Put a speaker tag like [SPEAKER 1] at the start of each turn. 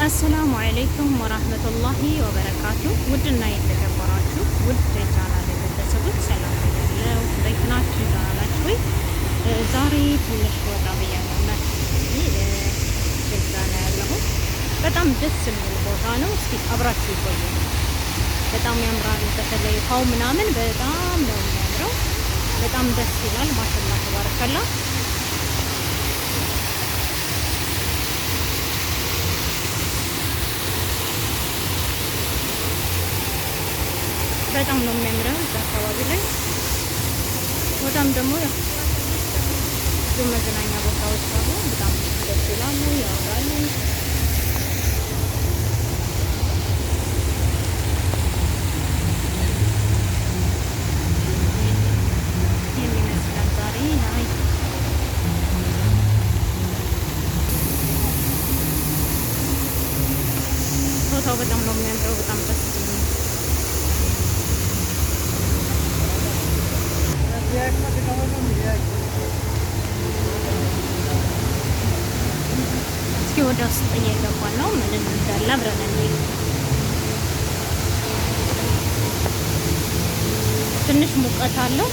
[SPEAKER 1] አሰላሙ አለይኩም ወራህመቱላሂ ወበረካቱ። ውድና የተከበራችሁ ውድ የቻናል ቤተሰቦች ሰላም ብያለሁ። እንዴት ናችሁ? ደህና ናችሁ ወይ? ዛሬ ትንሽ ወጣ ብያለሁ። ጀዛ ነው ያለሁት። በጣም ደስ የሚል ቦታ ነው። እስኪ አብራችሁ ይቆዩ። በጣም ያምራል። በተለይ ውሃው ምናምን በጣም ነው የሚያምረው። በጣም ደስ ይላል። ማሻአላህ ተባረከላ። በጣም ነው የሚያምረው። እዛ አካባቢ ላይ በጣም ደግሞ ብዙ መዝናኛ ቦታዎች አሉ። በጣም ደስ ይላሉ፣ ያወራሉ። ቦታው በጣም ነው የሚያምረው። በጣም ደስ ይላል። እስኪ ወደ ውስጥ እየገባን ነው። ምን እንዳለ አብረን እንሂድ። ትንሽ ሙቀት አለው።